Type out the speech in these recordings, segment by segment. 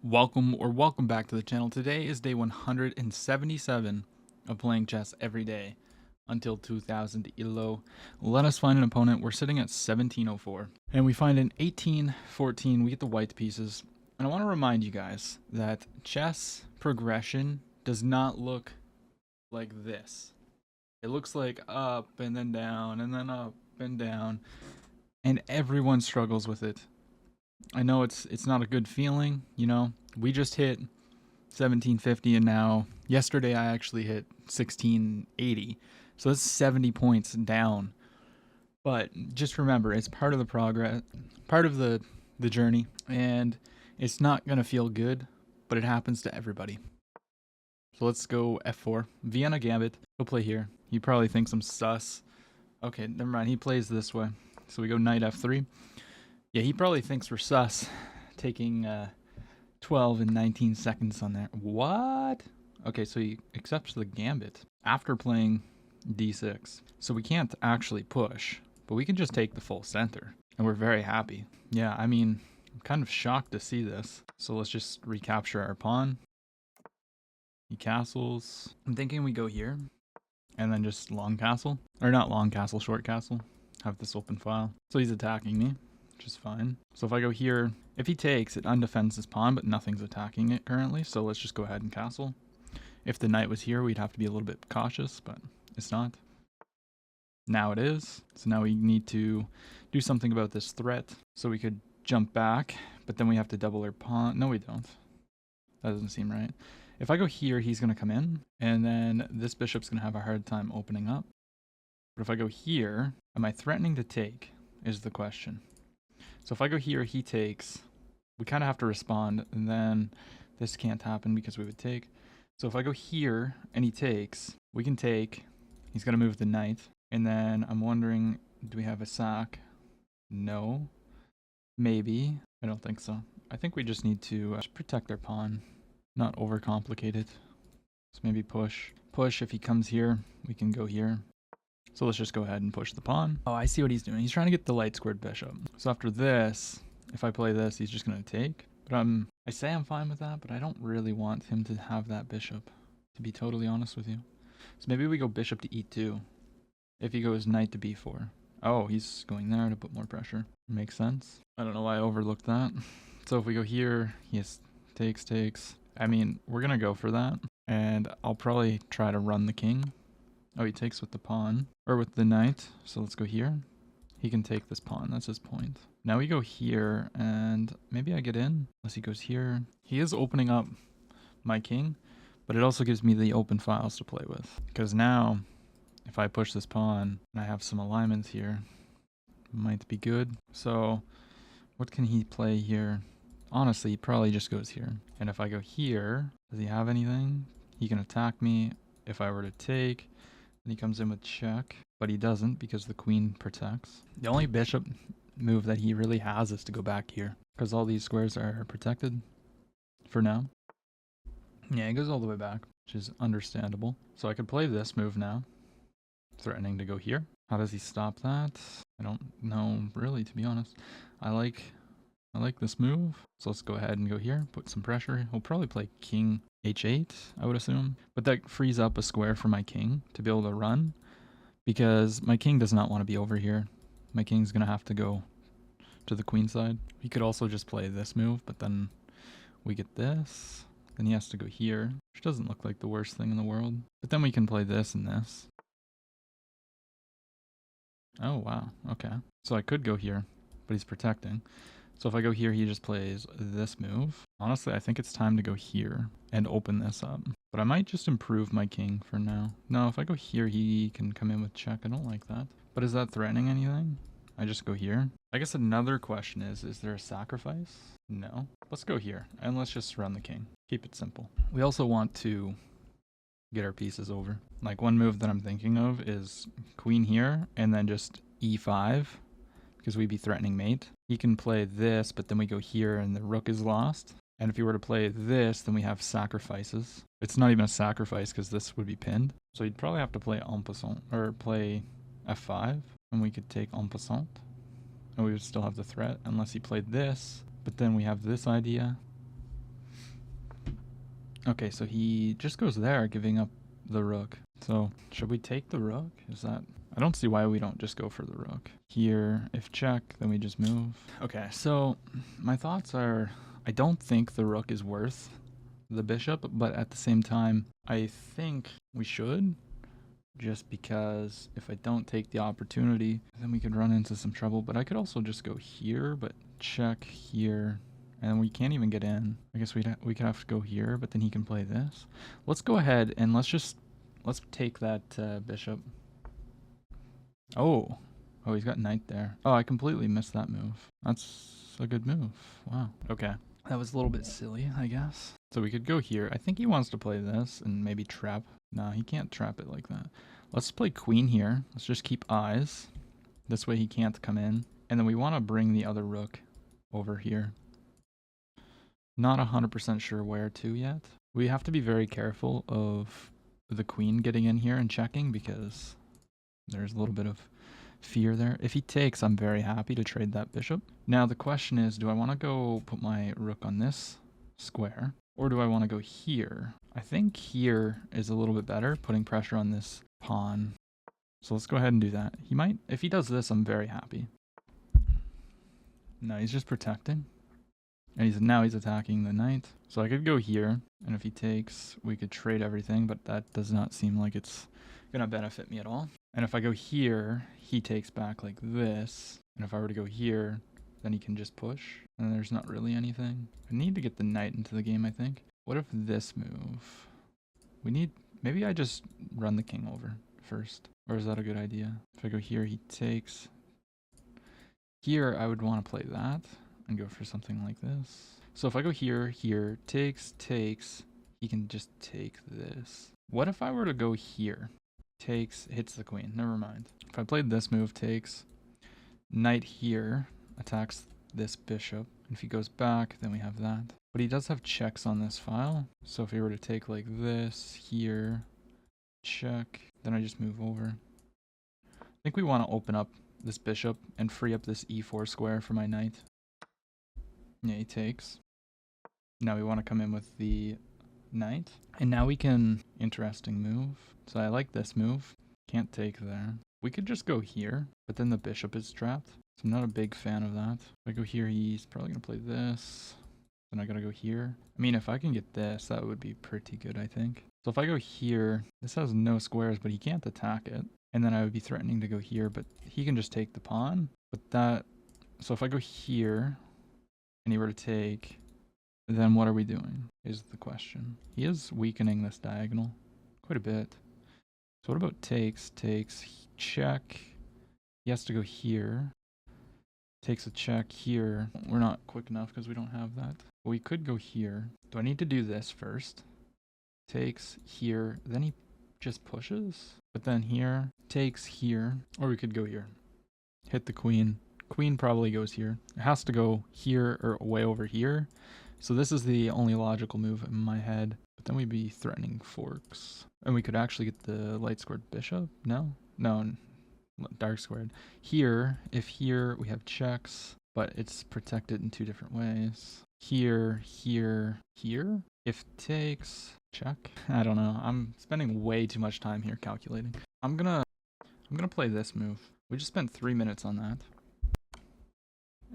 Welcome back to the channel. Today is day 177 of playing chess every day until 2000 ELO. Let us find an opponent. We're sitting at 1704 and we find an 1814. We get the white pieces. And I want to remind you guys that chess progression does not look like this. It looks like up and then down and then up and down, and everyone struggles with it. I know it's not a good feeling, you know. We just hit 1750 and now yesterday I actually hit 1680. So that's 70 points down. But just remember, it's part of the progress, part of the journey, and it's not going to feel good, but it happens to everybody. So let's go f4. Vienna gambit. He'll play here. He probably thinks I'm sus. Okay, never mind. He plays this way. So we go knight f3. Yeah, he probably thinks we're sus, taking 12 and 19 seconds on there. What? Okay, so he accepts the gambit after playing d6. So we can't actually push, but we can just take the full center, and we're very happy. Yeah, I mean, I'm kind of shocked to see this. So let's just recapture our pawn. He castles. I'm thinking we go here, and then just long castle. Or not long castle, short castle. Have this open file. So he's attacking me, which is fine. So if I go here, if he takes, it undefends his pawn, but nothing's attacking it currently. So let's just go ahead and castle. If the knight was here, we'd have to be a little bit cautious, but it's not. Now it is. So now we need to do something about this threat. So we could jump back, but then we have to double our pawn. No, we don't. That doesn't seem right. If I go here, he's going to come in, and then this bishop's going to have a hard time opening up. But if I go here, am I threatening to take is the question. So if I go here, he takes. We kind of have to respond, and then this can't happen because we would take. So if I go here and he takes, we can take. He's going to move the knight. And then I'm wondering, do we have a sack? No. Maybe. I don't think so. I think we just need to protect our pawn, not overcomplicate it. So maybe push. Push. If he comes here, we can go here. So let's just go ahead and push the pawn. Oh, I see what he's doing. He's trying to get the light squared bishop. So after this, if I play this, he's just going to take. But I say I'm fine with that, but I don't really want him to have that bishop, to be totally honest with you. So maybe we go bishop to e2. If he goes knight to b4. Oh, he's going there to put more pressure. Makes sense. I don't know why I overlooked that. So if we go here, yes, takes. I mean, we're going to go for that. And I'll probably try to run the king. Oh, he takes with the pawn, or with the knight. So let's go here. He can take this pawn. That's his point. Now we go here, and maybe I get in, unless he goes here. He is opening up my king, but it also gives me the open files to play with. Because now, if I push this pawn, and I have some alignments here, might be good. So what can he play here? Honestly, he probably just goes here. And if I go here, does he have anything? He can attack me if I were to take. And he comes in with check, but he doesn't because the queen protects. The only bishop move that he really has is to go back here because all these squares are protected for now. Yeah, he goes all the way back, which is understandable. So I could play this move now, threatening to go here. How does he stop that? I don't know really, to be honest. I like this move. So let's go ahead and go here, put some pressure. He'll probably play king h8, I would assume. But that frees up a square for my king to be able to run, because my king does not want to be over here. My king's going to have to go to the queen side. He could also just play this move, but then we get this. Then he has to go here, which doesn't look like the worst thing in the world. But then we can play this and this. Oh, wow. Okay. So I could go here, but he's protecting. So if I go here, he just plays this move. Honestly, I think it's time to go here and open this up. But I might just improve my king for now. No, if I go here, he can come in with check. I don't like that. But is that threatening anything? I just go here. I guess another question is there a sacrifice? No. Let's go here, and let's just run the king. Keep it simple. We also want to get our pieces over. Like, one move that I'm thinking of is queen here, and then just e5. Because we'd be threatening mate. He can play this, but then we go here and the rook is lost. And if he were to play this, then we have sacrifices. It's not even a sacrifice because this would be pinned. So he'd probably have to play en passant, or play f5, and we could take en passant. And we would still have the threat, unless he played this. But then we have this idea. Okay, so he just goes there, giving up the rook. So should we take the rook? Is that... I don't see why we don't just go for the rook. Here, if check, then we just move. Okay, so my thoughts are, I don't think the rook is worth the bishop, but at the same time, I think we should. Just because if I don't take the opportunity, then we could run into some trouble. But I could also just go here, but check here. And we can't even get in. I guess we could have to go here, but then he can play this. Let's go ahead and let's take that bishop. Oh, he's got knight there. Oh, I completely missed that move. That's a good move. Wow. Okay. That was a little bit silly, I guess. So we could go here. I think he wants to play this and maybe trap. No, he can't trap it like that. Let's play queen here. Let's just keep eyes. This way he can't come in. And then we want to bring the other rook over here. Not 100% sure where to yet. We have to be very careful of the queen getting in here and checking because there's a little bit of fear there. If he takes, I'm very happy to trade that bishop. Now the question is, do I want to go put my rook on this square? Or do I want to go here? I think here is a little bit better, putting pressure on this pawn. So let's go ahead and do that. He might, if he does this, I'm very happy. No, he's just protecting. And now he's attacking the knight. So I could go here, and if he takes, we could trade everything, but that does not seem like it's gonna benefit me at all. And if I go here, he takes back like this. And if I were to go here, then he can just push. And there's not really anything. I need to get the knight into the game, I think. What if this move? Maybe I just run the king over first. Or is that a good idea? If I go here, he takes. Here, I would want to play that and go for something like this. So if I go here, takes, he can just take this. What if I were to go here? Takes, hits the queen. Never mind. If I played this move, takes, knight here, attacks this bishop. If he goes back, then we have that. But he does have checks on this file. So if he were to take like this, here, check, then I just move over. I think we want to open up this bishop and free up this e4 square for my knight. Yeah, he takes. Now we want to come in with the knight. And now we can... Interesting move. So I like this move. Can't take there. We could just go here, but then the bishop is trapped. So I'm not a big fan of that. If I go here, he's probably going to play this. Then I got to go here. I mean, if I can get this, that would be pretty good, I think. So if I go here, this has no squares, but he can't attack it. And then I would be threatening to go here, but he can just take the pawn. But that... So if I go here, and he were to take, then what are we doing, is the question. He is weakening this diagonal quite a bit. So what about takes, check. He has to go here. Takes a check here. We're not quick enough because we don't have that. But we could go here. Do I need to do this first? Takes here, then he just pushes. But then here, takes here. Or we could go here. Hit the queen. Queen probably goes here. It has to go here or way over here. So this is the only logical move in my head. But then we'd be threatening forks. And we could actually get the light squared bishop. No, dark squared. Here, if here we have checks, but it's protected in two different ways. Here. If takes, check. I don't know. I'm spending way too much time here calculating. I'm gonna play this move. We just spent 3 minutes on that.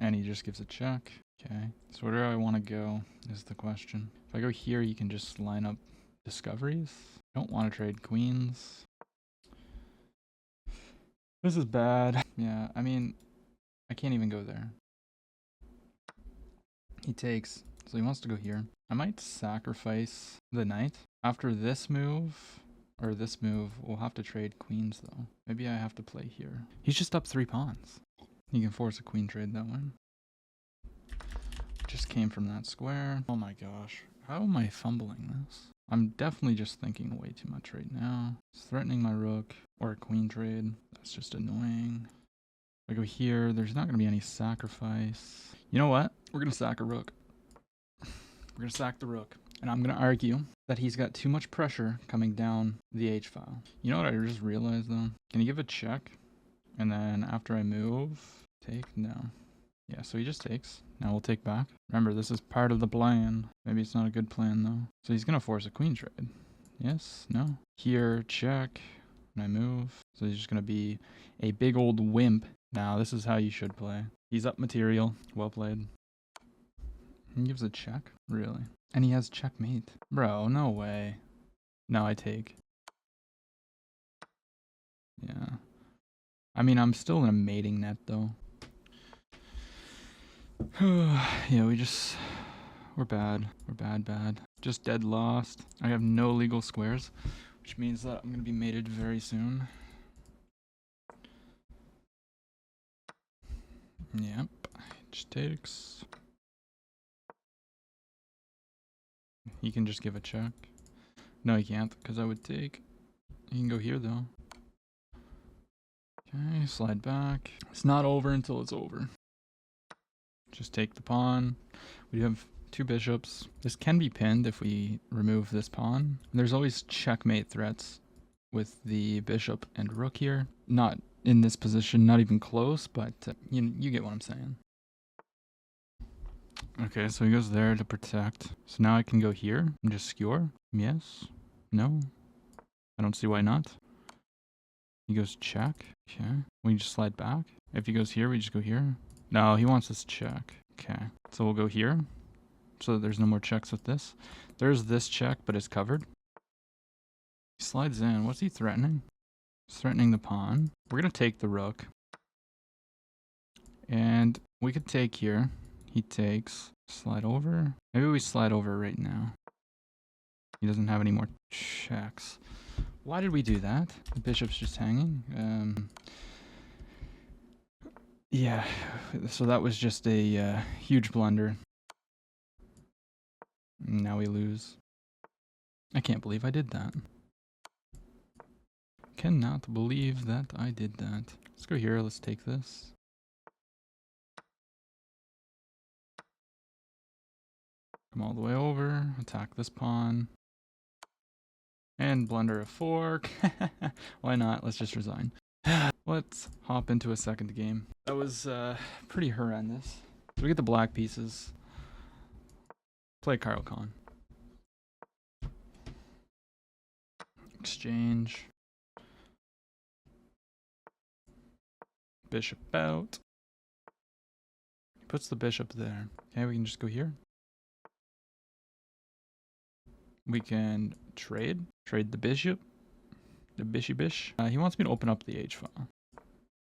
And he just gives a check. Okay, so where do I want to go is the question. If I go here, you can just line up discoveries. I don't want to trade queens. This is bad. Yeah, I mean, I can't even go there. He takes, so he wants to go here. I might sacrifice the knight. After this move, or this move, we'll have to trade queens though. Maybe I have to play here. He's just up 3 pawns. You can force a queen trade that one. Just came from that square. Oh my gosh. How am I fumbling this? I'm definitely just thinking way too much right now. It's threatening my rook or a queen trade. That's just annoying. If I go here, there's not going to be any sacrifice. You know what? We're going to sack a rook. We're going to sack the rook. And I'm going to argue that he's got too much pressure coming down the H file. You know what I just realized though? Can you give a check? And then after I move, take? No. Yeah, so he just takes. Now we'll take back. Remember, this is part of the plan. Maybe it's not a good plan, though. So he's going to force a queen trade. Yes? No? Here, check. And I move. So he's just going to be a big old wimp. Now, this is how you should play. He's up material. Well played. He gives a check? Really? And he has checkmate. Bro, no way. No, I take. Yeah. I mean, I'm still in a mating net, though. Yeah, we're bad. We're bad. Just dead lost. I have no legal squares, which means that I'm going to be mated very soon. Yep. Just takes. He can just give a check. No, he can't, because I would take. He can go here, though. Okay, slide back. It's not over until it's over. Just take the pawn. We have 2 bishops. This can be pinned if we remove this pawn. There's always checkmate threats with the bishop and rook here. Not in this position, not even close, but you get what I'm saying. Okay, so he goes there to protect. So now I can go here and just skewer. Yes. No. I don't see why not. He goes check. Okay. We just slide back. If he goes here, we just go here. No, he wants us check. Okay. So we'll go here. So there's no more checks with this. There's this check, but it's covered. He slides in. What's he threatening? He's threatening the pawn. We're going to take the rook. And we could take here. He takes. Slide over. Maybe we slide over right now. He doesn't have any more checks. Why did we do that? The bishop's just hanging. Yeah, so that was just a huge blunder. Now we lose. I can't believe I did that. Cannot believe that I did that. Let's go here. Let's take this. Come all the way over. Attack this pawn. And blunder a fork. Why not? Let's just resign. Let's hop into a second game. That was pretty horrendous. So we get the black pieces. Play Kyle Khan. Exchange. Bishop out. He puts the bishop there. Okay, we can just go here. We can trade. Trade the bishop. The bishy-bish. He wants me to open up the H file.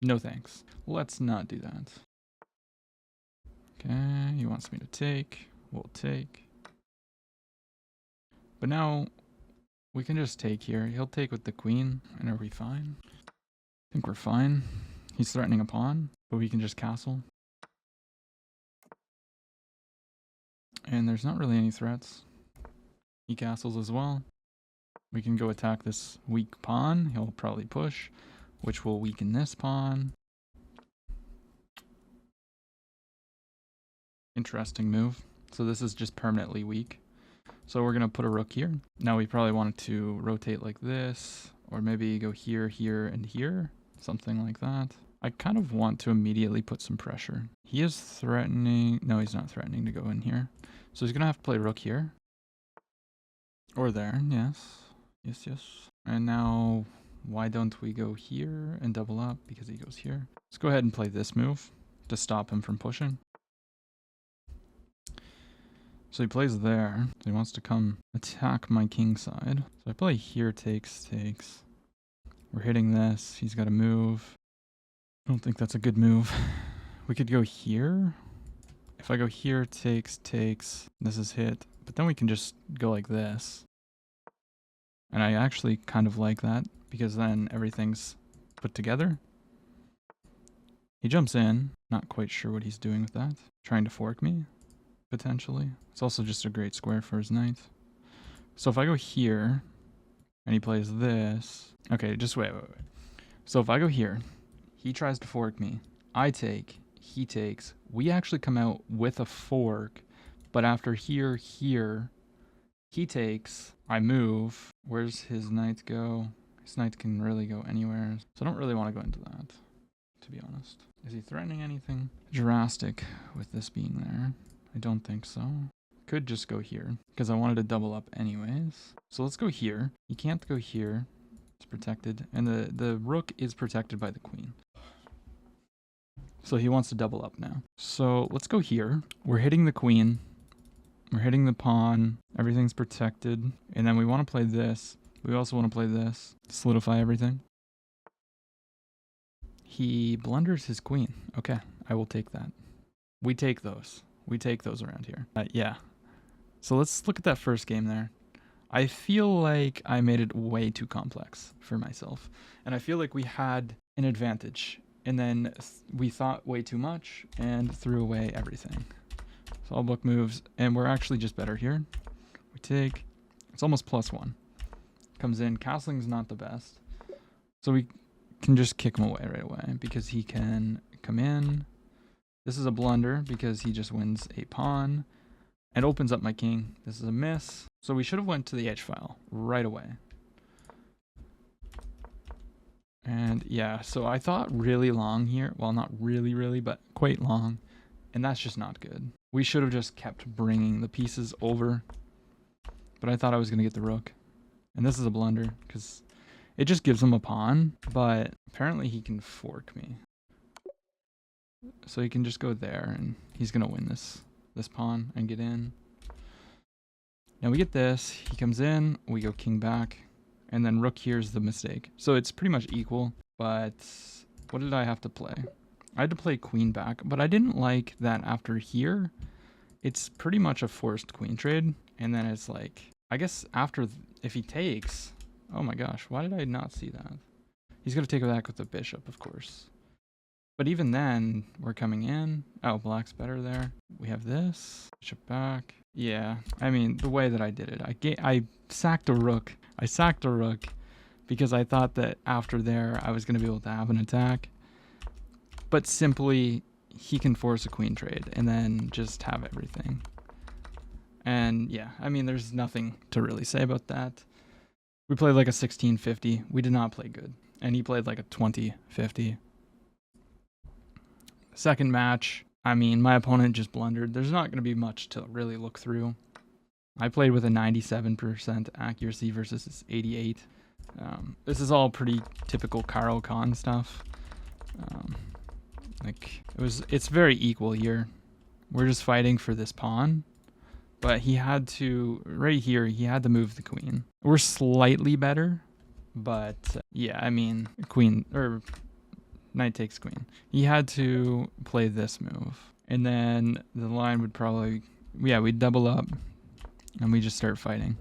No thanks. Let's not do that. Okay, he wants me to take. We'll take. But now, we can just take here. He'll take with the queen. And are we fine? I think we're fine. He's threatening a pawn, but we can just castle. And there's not really any threats. He castles as well. We can go attack this weak pawn. He'll probably push, which will weaken this pawn. Interesting move. So this is just permanently weak. So we're going to put a rook here. Now we probably want to rotate like this, or maybe go here, here, and here. Something like that. I kind of want to immediately put some pressure. He is threatening. No, he's not threatening to go in here. So he's going to have to play rook here. Or there, yes. Yes. And now, why don't we go here and double up? Because he goes here. Let's go ahead and play this move to stop him from pushing. So he plays there. So he wants to come attack my king side. So I play here, takes. We're hitting this. He's got to move. I don't think that's a good move. We could go here. If I go here, takes. This is hit. But then we can just go like this. And I actually kind of like that, because then everything's put together. He jumps in. Not quite sure what he's doing with that. Trying to fork me, potentially. It's also just a great square for his knight. So if I go here, and he plays this... Okay, just wait. So if I go here, he tries to fork me. I take, he takes. We actually come out with a fork, but after here, he takes, I move. Where's his knight go? His knight can really go anywhere. So I don't really want to go into that. to be honest. Is he threatening anything drastic with this being there? I don't think so. Could just go here because I wanted to double up anyways. So let's go here. He can't go here. It's protected. And the rook is protected by the queen. So he wants to double up now. So let's go here. We're hitting the queen. We're hitting the pawn. Everything's protected. And then we want to play this. We also want to play this. Solidify everything. He blunders his queen. Okay, I will take that. We take those. We take those around here. Yeah. So let's look at that first game there. I feel like I made it way too complex for myself. And I feel like we had an advantage. And then we thought way too much and threw away everything. So all book moves. And we're actually just better here. We take. It's almost +1. Comes in. Castling's not the best. So we can just kick him away right away because he can come in. This is a blunder because he just wins a pawn and opens up my king. This is a miss. So we should have went to the h-file right away. And yeah, so I thought really long here. Well, not really, but quite long. And that's just not good. We should have just kept bringing the pieces over. But I thought I was going to get the rook. And this is a blunder because it just gives him a pawn. But apparently he can fork me. So he can just go there and he's going to win this pawn and get in. Now we get this. He comes in. We go king back. And then rook here is the mistake. So it's pretty much equal. But what did I have to play? I had to play queen back. But I didn't like that after here. It's pretty much a forced queen trade. And then it's like, I guess after, if he takes, oh my gosh, why did I not see that? He's going to take it back with the bishop, of course. But even then, we're coming in. Oh, black's better there. We have this. Bishop back. Yeah, I mean, the way that I did it, I sacked a rook. I sacked a rook because I thought that after there, I was going to be able to have an attack. But simply, he can force a queen trade and then just have everything. And yeah, I mean, there's nothing to really say about that. We played like a 16-50. We did not play good. And he played like a 20-50. Second match, I mean, my opponent just blundered. There's not going to be much to really look through. I played with a 97% accuracy versus his 88. This is all pretty typical Caro Khan stuff. It's very equal here. We're just fighting for this pawn. But he had to, right here, he had to move the queen. We're slightly better. But yeah, I mean, queen, or knight takes queen. He had to play this move. And then the line would probably, yeah, we'd double up. And we just start fighting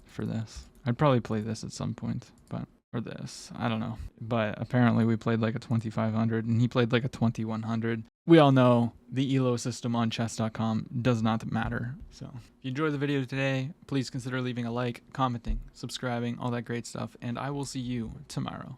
for this. I'd probably play this at some point, but, or this, I don't know. But apparently we played like a 2500 and he played like a 2100. We all know the ELO system on chess.com does not matter. So if you enjoyed the video today, please consider leaving a like, commenting, subscribing, all that great stuff. And I will see you tomorrow.